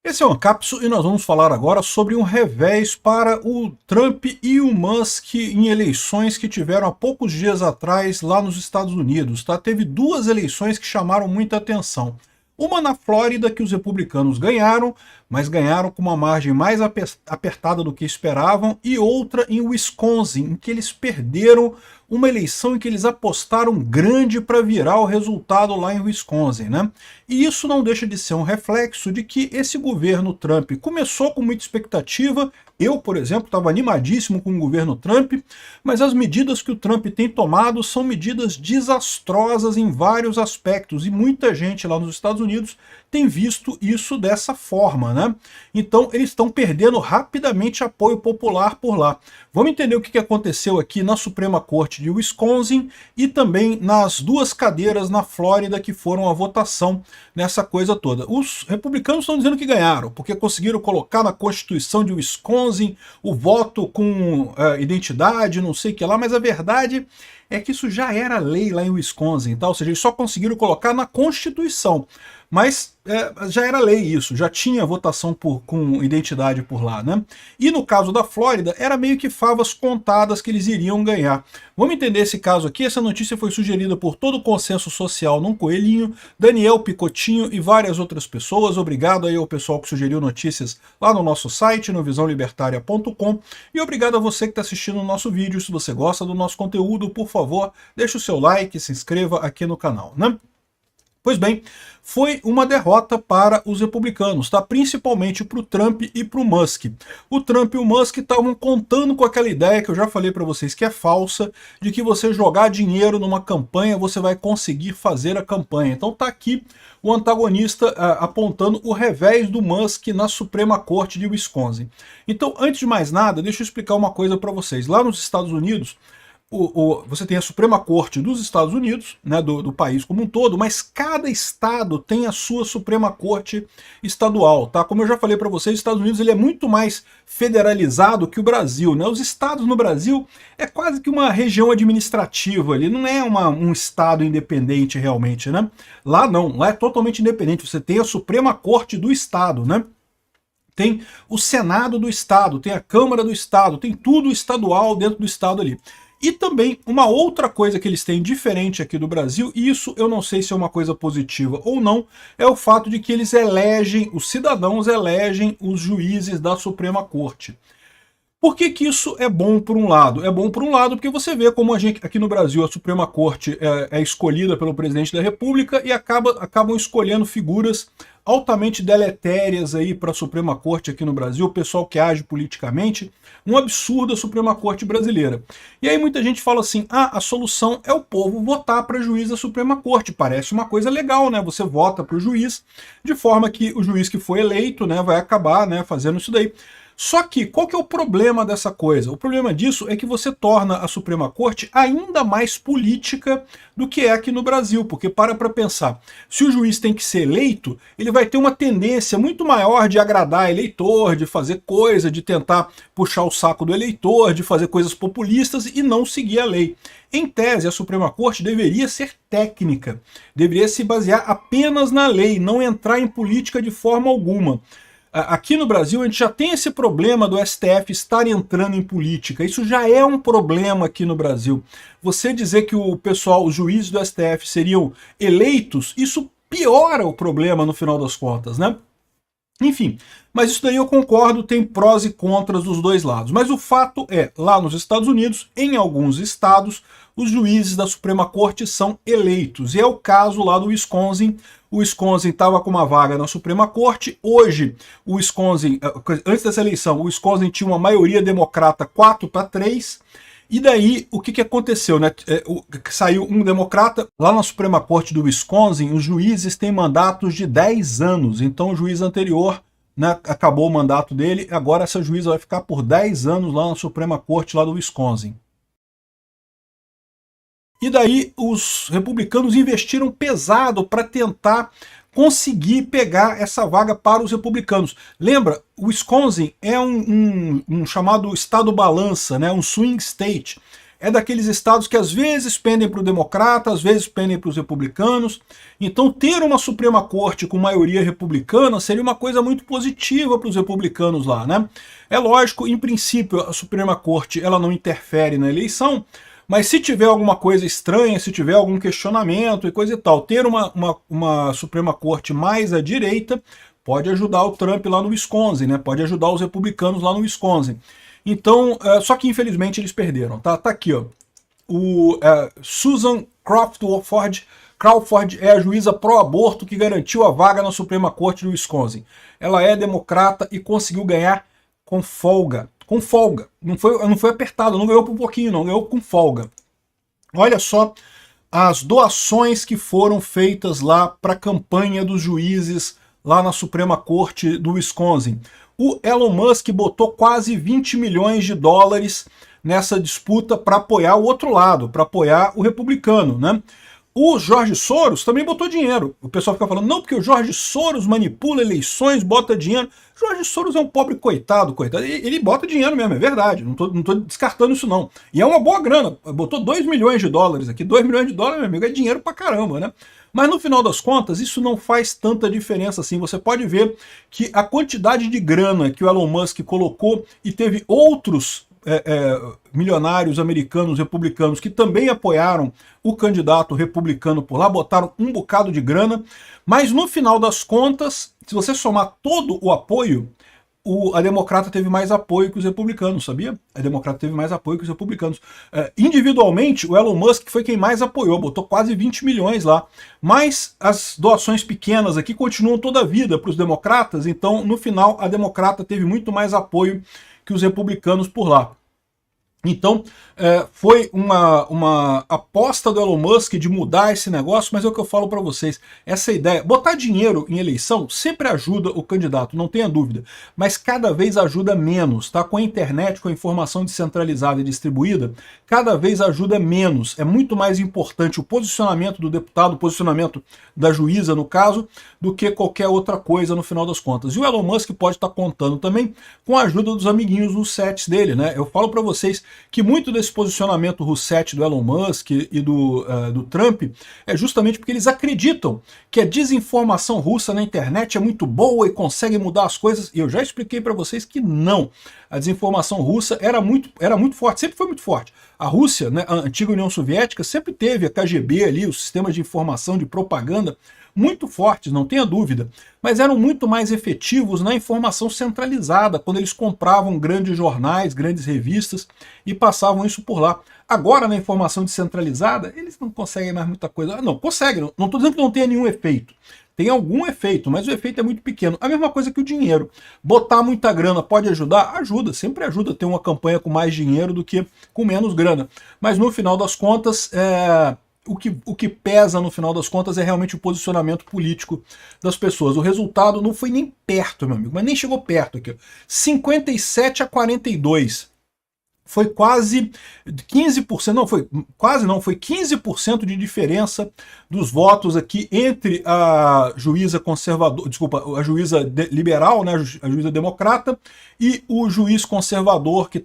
Esse é o Ancapso e nós vamos falar agora sobre um revés para o Trump e o Musk em eleições que tiveram há poucos dias atrás lá nos Estados Unidos. Tá? Teve duas eleições que chamaram muita atenção. Uma na Flórida, que os republicanos ganharam, mas ganharam com uma margem mais apertada do que esperavam, e outra em Wisconsin, em que eles perderam uma eleição em que eles apostaram grande para virar o resultado lá em Wisconsin, né? E isso não deixa de ser um reflexo de que esse governo Trump começou com muita expectativa. Eu, por exemplo, estava animadíssimo com o governo Trump, mas as medidas que o Trump tem tomado são medidas desastrosas em vários aspectos, e muita gente lá nos Estados Unidos tem visto isso dessa forma, né? Então eles estão perdendo rapidamente apoio popular por lá. Vamos entender o que aconteceu aqui na Suprema Corte de Wisconsin e também nas duas cadeiras na Flórida que foram à votação nessa coisa toda. Os republicanos estão dizendo que ganharam, porque conseguiram colocar na Constituição de Wisconsin o voto com identidade, não sei o que lá, mas a verdade é que isso já era lei lá em Wisconsin, tá? Ou seja, eles só conseguiram colocar na Constituição. Mas já era lei isso, já tinha votação com identidade por lá, né? E no caso da Flórida, era meio que favas contadas que eles iriam ganhar. Vamos entender esse caso aqui. Essa notícia foi sugerida por todo o consenso social num coelhinho, Daniel Picotinho e várias outras pessoas. Obrigado aí ao pessoal que sugeriu notícias lá no nosso site, no visãolibertaria.com. E obrigado a você que está assistindo o nosso vídeo. Se você gosta do nosso conteúdo, por favor, deixe o seu like e se inscreva aqui no canal, né? Pois bem, foi uma derrota para os republicanos, tá? Principalmente para o Trump e para o Musk. O Trump e o Musk estavam contando com aquela ideia que eu já falei para vocês que é falsa, de que você jogar dinheiro numa campanha, você vai conseguir fazer a campanha. Então tá aqui o antagonista apontando o revés do Musk na Suprema Corte de Wisconsin. Então, antes de mais nada, deixa eu explicar uma coisa para vocês. Lá nos Estados Unidos, você tem a Suprema Corte dos Estados Unidos, né, do país como um todo, mas cada estado tem a sua Suprema Corte estadual, tá? Como eu já falei para vocês, os Estados Unidos ele é muito mais federalizado que o Brasil, né? Os estados no Brasil é quase que uma região administrativa ali, não é um estado independente realmente, né? Lá não, lá é totalmente independente, você tem a Suprema Corte do estado, né? Tem o Senado do estado, tem a Câmara do estado, tem tudo estadual dentro do estado ali. E também uma outra coisa que eles têm diferente aqui do Brasil, e isso eu não sei se é uma coisa positiva ou não, é o fato de que eles elegem, os cidadãos elegem os juízes da Suprema Corte. Por que que isso é bom por um lado? É bom por um lado porque você vê como a gente, aqui no Brasil, a Suprema Corte é escolhida pelo presidente da República e acabam escolhendo figuras altamente deletérias aí para a Suprema Corte aqui no Brasil, o pessoal que age politicamente, um absurdo a Suprema Corte brasileira. E aí muita gente fala assim, a solução é o povo votar para juiz da Suprema Corte. Parece uma coisa legal, né? Você vota para o juiz, de forma que o juiz que foi eleito, né, vai acabar, né, fazendo isso daí. Só que, qual que é o problema dessa coisa? O problema disso é que você torna a Suprema Corte ainda mais política do que é aqui no Brasil, porque para pensar, se o juiz tem que ser eleito, ele vai ter uma tendência muito maior de agradar eleitor, de fazer coisa, de tentar puxar o saco do eleitor, de fazer coisas populistas e não seguir a lei. Em tese, a Suprema Corte deveria ser técnica, deveria se basear apenas na lei, não entrar em política de forma alguma. Aqui no Brasil a gente já tem esse problema do STF estar entrando em política. Isso já é um problema aqui no Brasil. Você dizer que o pessoal, os juízes do STF seriam eleitos, isso piora o problema no final das contas, né? Enfim, mas isso daí eu concordo, tem prós e contras dos dois lados. Mas o fato é, lá nos Estados Unidos, em alguns estados, os juízes da Suprema Corte são eleitos. E é o caso lá do Wisconsin. O Wisconsin estava com uma vaga na Suprema Corte. Hoje, o Wisconsin, antes dessa eleição, o Wisconsin tinha uma maioria democrata 4-3. E daí, o que aconteceu, né? Saiu um democrata, lá na Suprema Corte do Wisconsin, os juízes têm mandatos de 10 anos, então o juiz anterior, né, acabou o mandato dele, agora essa juíza vai ficar por 10 anos lá na Suprema Corte lá do Wisconsin. E daí os republicanos investiram pesado para tentar conseguir pegar essa vaga para os republicanos. Lembra, Wisconsin é um chamado estado balança, né, um swing state. é daqueles estados que às vezes pendem para o democrata, às vezes pendem para os republicanos. Então ter uma Suprema Corte com maioria republicana seria uma coisa muito positiva para os republicanos lá, né? É lógico, em princípio, a Suprema Corte ela não interfere na eleição, mas se tiver alguma coisa estranha, se tiver algum questionamento e coisa e tal, ter uma Suprema Corte mais à direita pode ajudar o Trump lá no Wisconsin, né? Pode ajudar os republicanos lá no Wisconsin. Então, só que infelizmente eles perderam, tá? Tá aqui, ó. Susan Crawford é a juíza pró-aborto que garantiu a vaga na Suprema Corte do Wisconsin. Ela é democrata e conseguiu ganhar com folga. Com folga. Não foi apertado, não ganhou por pouquinho, não. Ganhou com folga. Olha só as doações que foram feitas lá para a campanha dos juízes lá na Suprema Corte do Wisconsin. O Elon Musk botou quase 20 milhões de dólares nessa disputa para apoiar o outro lado, para apoiar o republicano, né? O George Soros também botou dinheiro. O pessoal fica falando, não, porque o George Soros manipula eleições, bota dinheiro. George Soros é um pobre coitado. Ele bota dinheiro mesmo, é verdade. Não tô descartando isso não. E é uma boa grana. Botou 2 milhões de dólares aqui. 2 milhões de dólares, meu amigo, é dinheiro pra caramba, né? Mas no final das contas, isso não faz tanta diferença assim. Você pode ver que a quantidade de grana que o Elon Musk colocou e teve outros milionários americanos republicanos que também apoiaram o candidato republicano por lá, botaram um bocado de grana, mas no final das contas, se você somar todo o apoio, a democrata teve mais apoio que os republicanos, sabia? A democrata teve mais apoio que os republicanos. Individualmente, o Elon Musk foi quem mais apoiou, botou quase 20 milhões lá. Mas as doações pequenas aqui continuam toda a vida para os democratas, então no final a democrata teve muito mais apoio que os republicanos por lá. Então, foi uma aposta do Elon Musk de mudar esse negócio, mas é o que eu falo para vocês, essa ideia, botar dinheiro em eleição sempre ajuda o candidato, não tenha dúvida, mas cada vez ajuda menos, tá? Com a internet, com a informação descentralizada e distribuída, cada vez ajuda menos. É muito mais importante o posicionamento do deputado, o posicionamento da juíza, no caso, do que qualquer outra coisa no final das contas. E o Elon Musk pode estar contando também com a ajuda dos amiguinhos dos sets dele, né? Eu falo para vocês que muito desse posicionamento Rousseff do Elon Musk e do Trump é justamente porque eles acreditam que a desinformação russa na internet é muito boa e consegue mudar as coisas, e eu já expliquei para vocês que não. A desinformação russa era muito forte, sempre foi muito forte. A Rússia, né, a antiga União Soviética, sempre teve a KGB ali, os sistemas de informação, de propaganda, muito fortes, não tenha dúvida, mas eram muito mais efetivos na informação centralizada, quando eles compravam grandes jornais, grandes revistas e passavam isso por lá. Agora, na informação descentralizada, eles não conseguem mais muita coisa. Não, conseguem, não estou dizendo que não tenha nenhum efeito. Tem algum efeito, mas o efeito é muito pequeno. A mesma coisa que o dinheiro. Botar muita grana pode ajudar? Ajuda, sempre ajuda ter uma campanha com mais dinheiro do que com menos grana. Mas no final das contas, o que pesa no final das contas é realmente o posicionamento político das pessoas. O resultado não foi nem perto, meu amigo, mas nem chegou perto aqui. 57-42. Foi quase 15%, não, foi quase não, foi 15% de diferença dos votos aqui entre a juíza conservadora, desculpa, a juíza liberal, né, a juíza democrata, e o juiz conservador que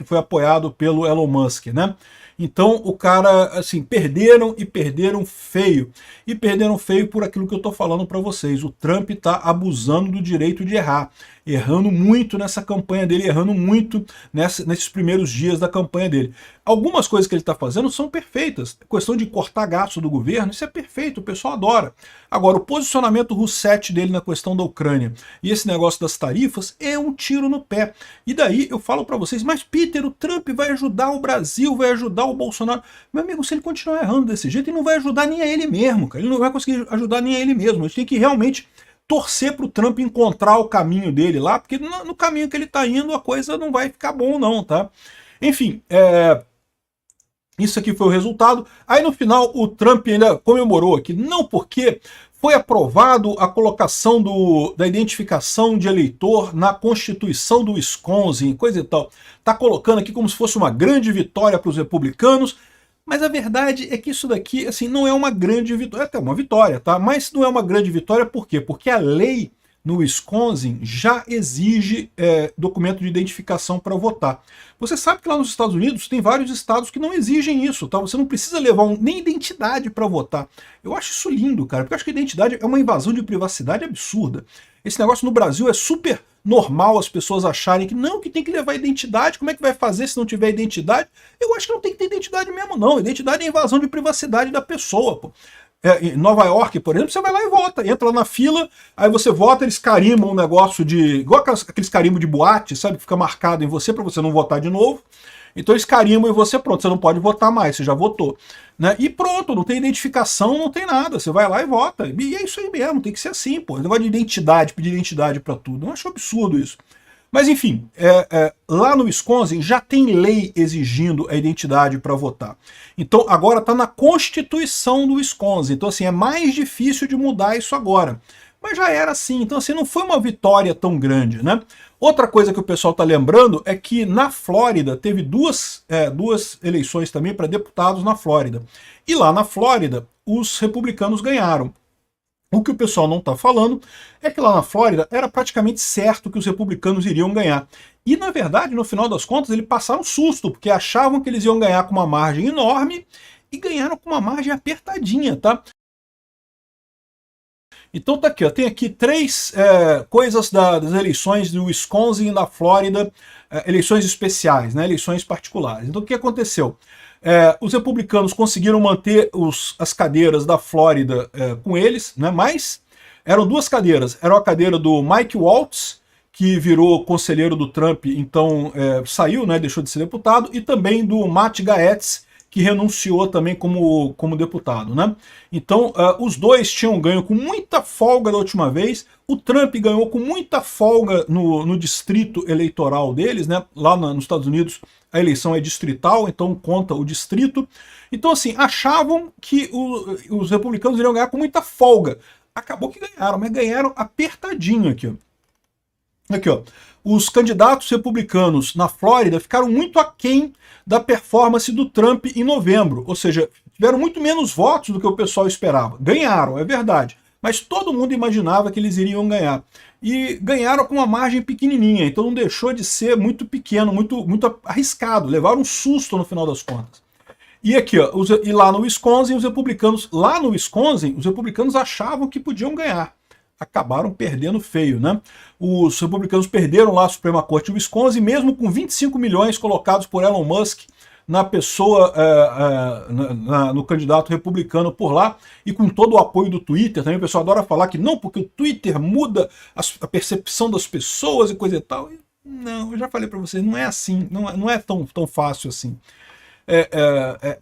foi apoiado pelo Elon Musk, né? Então o cara, assim, perderam e perderam feio. E perderam feio por aquilo que eu tô falando para vocês. O Trump tá abusando do direito de errar. Errando muito nessa campanha dele, errando muito nesses primeiros dias da campanha dele. Algumas coisas que ele está fazendo são perfeitas. A questão de cortar gasto do governo, isso é perfeito, o pessoal adora. Agora, o posicionamento Rousseff dele na questão da Ucrânia e esse negócio das tarifas é um tiro no pé. E daí eu falo para vocês, mas Peter, o Trump vai ajudar o Brasil, vai ajudar o Bolsonaro. Meu amigo, se ele continuar errando desse jeito, ele não vai ajudar nem a ele mesmo, cara. Ele não vai conseguir ajudar nem a ele mesmo. A gente tem que realmente torcer para o Trump encontrar o caminho dele lá, porque no caminho que ele está indo a coisa não vai ficar bom não, tá? Enfim, isso aqui foi o resultado. Aí no final o Trump ainda comemorou aqui, não porque foi aprovado a colocação da identificação de eleitor na Constituição do Wisconsin, coisa e tal. Tá colocando aqui como se fosse uma grande vitória para os republicanos, mas a verdade é que isso daqui, assim, não é uma grande vitória, é até uma vitória, tá? Mas não é uma grande vitória por quê? Porque a lei no Wisconsin já exige documento de identificação para votar. Você sabe que lá nos Estados Unidos tem vários estados que não exigem isso, tá? Você não precisa levar nem identidade para votar. Eu acho isso lindo, cara, porque eu acho que a identidade é uma invasão de privacidade absurda. Esse negócio no Brasil é super normal as pessoas acharem que não, que tem que levar identidade, como é que vai fazer se não tiver identidade? Eu acho que não tem que ter identidade mesmo, não. Identidade é invasão de privacidade da pessoa, pô. Em Nova York, por exemplo, você vai lá e vota, entra lá na fila, aí você vota, eles carimbam um negócio de... igual aqueles carimbos de boate, sabe, que fica marcado em você para você não votar de novo. Então eles carimbam em você, pronto, você não pode votar mais, você já votou. Né? E pronto, não tem identificação, não tem nada, você vai lá e vota. E é isso aí mesmo, tem que ser assim, pô. Negócio de identidade, pedir identidade para tudo. Eu acho absurdo isso. Mas enfim, lá no Wisconsin já tem lei exigindo a identidade para votar. Então agora está na Constituição do Wisconsin. Então assim, é mais difícil de mudar isso agora. Mas já era assim, então assim, não foi uma vitória tão grande, né? Outra coisa que o pessoal está lembrando é que na Flórida teve duas eleições também para deputados na Flórida. E lá na Flórida os republicanos ganharam. O que o pessoal não está falando é que lá na Flórida era praticamente certo que os republicanos iriam ganhar. E, na verdade, no final das contas, eles passaram susto, porque achavam que eles iam ganhar com uma margem enorme e ganharam com uma margem apertadinha, tá? Então tá aqui, ó, tem aqui três coisas das eleições do Wisconsin e da Flórida, eleições especiais, né, eleições particulares. Então o que aconteceu? Os republicanos conseguiram manter as cadeiras da Flórida com eles, né, mas eram duas cadeiras. Era a cadeira do Mike Waltz, que virou conselheiro do Trump, então saiu, né, deixou de ser deputado, e também do Matt Gaetz, que renunciou também como deputado, né? Então, os dois tinham ganho com muita folga da última vez. O Trump ganhou com muita folga no distrito eleitoral deles, né? Lá nos Estados Unidos a eleição é distrital, então conta o distrito. Então, assim, achavam que os republicanos iriam ganhar com muita folga. Acabou que ganharam, mas ganharam apertadinho aqui, ó. Aqui, ó. Os candidatos republicanos na Flórida ficaram muito aquém da performance do Trump em novembro, ou seja, tiveram muito menos votos do que o pessoal esperava. Ganharam, é verdade, mas todo mundo imaginava que eles iriam ganhar. E ganharam com uma margem pequenininha, então não deixou de ser muito pequeno, muito arriscado, levaram um susto no final das contas. E aqui, ó, e lá no Wisconsin, os republicanos achavam que podiam ganhar. Acabaram perdendo feio, né? Os republicanos perderam lá a Suprema Corte de Wisconsin, mesmo com 25 milhões colocados por Elon Musk na pessoa, no candidato republicano por lá, e com todo o apoio do Twitter. Também o pessoal adora falar que não, porque o Twitter muda a percepção das pessoas e coisa e tal. Não, eu já falei para vocês, não é assim, não é tão fácil assim.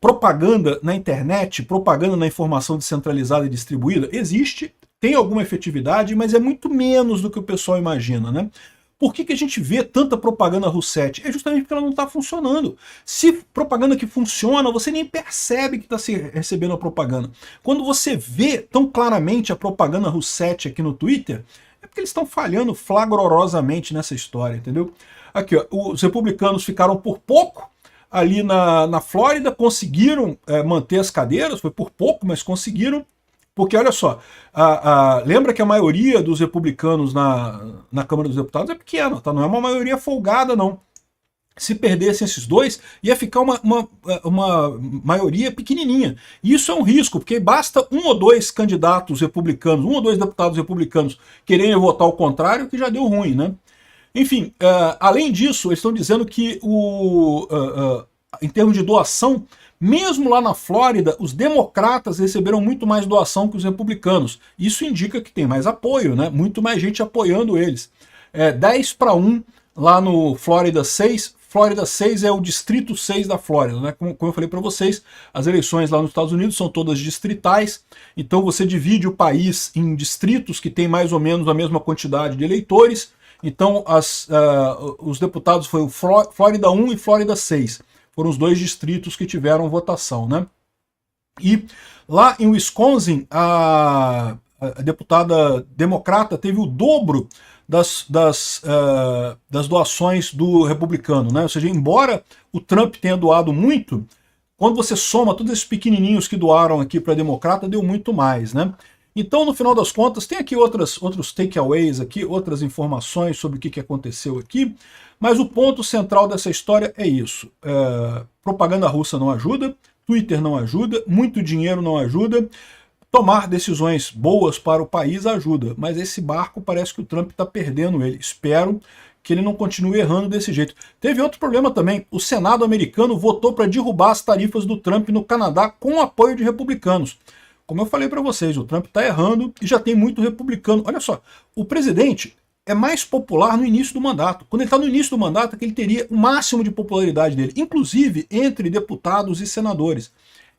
Propaganda na internet, propaganda na informação descentralizada e distribuída, existe, tem alguma efetividade, mas é muito menos do que o pessoal imagina, né? Por que a gente vê tanta propaganda Roussetti? É justamente porque ela não está funcionando. Se propaganda que funciona, você nem percebe que está recebendo a propaganda. Quando você vê tão claramente a propaganda Roussetti aqui no Twitter, é porque eles estão falhando flagrorosamente nessa história, entendeu? Aqui, ó, os republicanos ficaram por pouco ali na Flórida, conseguiram manter as cadeiras, foi por pouco, mas conseguiram. Porque, olha só, lembra que a maioria dos republicanos na Câmara dos Deputados é pequena, tá? Não é uma maioria folgada, não. Se perdessem esses dois, ia ficar uma maioria pequenininha. E isso é um risco, porque basta um ou dois candidatos republicanos, um ou dois deputados republicanos quererem votar o contrário, que já deu ruim, né? Enfim, além disso, eles estão dizendo que, em termos de doação, mesmo lá na Flórida, os democratas receberam muito mais doação que os republicanos. Isso indica que tem mais apoio, né? Muito mais gente apoiando eles. 10-1 lá no Flórida 6. Flórida 6 é o distrito 6 da Flórida, né? Como eu falei para vocês, as eleições lá nos Estados Unidos são todas distritais, então você divide o país em distritos que tem mais ou menos a mesma quantidade de eleitores. Então os deputados foi o Flórida 1 e Flórida 6. Foram os dois distritos que tiveram votação, né? E lá em Wisconsin, a deputada democrata teve o dobro das doações do republicano, né? Ou seja, embora o Trump tenha doado muito, quando você soma todos esses pequenininhos que doaram aqui para a democrata, deu muito mais, né? Então, no final das contas, tem aqui outros takeaways, aqui, outras informações sobre o que aconteceu aqui, mas o ponto central dessa história é isso. Propaganda russa não ajuda, Twitter não ajuda, muito dinheiro não ajuda, tomar decisões boas para o país ajuda, mas esse barco parece que o Trump está perdendo ele. Espero que ele não continue errando desse jeito. Teve outro problema também, o Senado americano votou para derrubar as tarifas do Trump no Canadá com o apoio de republicanos. Como eu falei para vocês, o Trump está errando e já tem muito republicano. Olha só, o presidente é mais popular no início do mandato. Quando ele está no início do mandato é que ele teria o máximo de popularidade dele, inclusive entre deputados e senadores.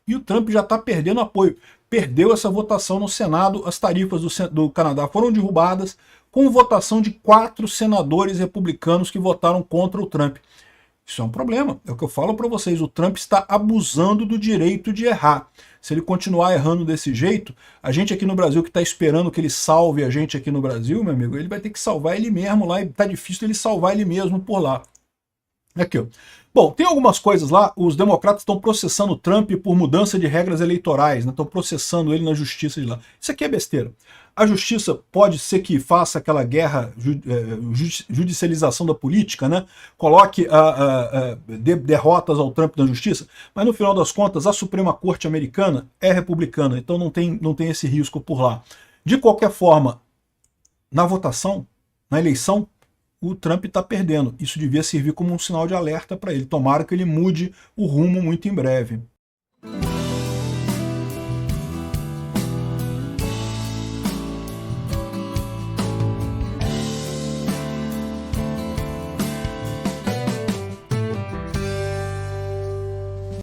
E o Trump já está perdendo apoio. Perdeu essa votação no Senado, as tarifas do Canadá foram derrubadas, com votação de 4 senadores republicanos que votaram contra o Trump. Isso é um problema, é o que eu falo para vocês, o Trump está abusando do direito de errar. Se ele continuar errando desse jeito, a gente aqui no Brasil que está esperando que ele salve a gente aqui no Brasil, meu amigo, ele vai ter que salvar ele mesmo lá, e tá difícil ele salvar ele mesmo por lá. Aqui, ó. Bom, tem algumas coisas lá, os democratas estão processando o Trump por mudança de regras eleitorais, né? Estão processando ele na justiça de lá. Isso aqui é besteira. A justiça pode ser que faça aquela guerra, judicialização da política, né? Coloque derrotas ao Trump na justiça, mas no final das contas a Suprema Corte americana é republicana, então não tem esse risco por lá. De qualquer forma, na votação, na eleição, o Trump está perdendo. Isso devia servir como um sinal de alerta para ele. Tomara que ele mude o rumo muito em breve.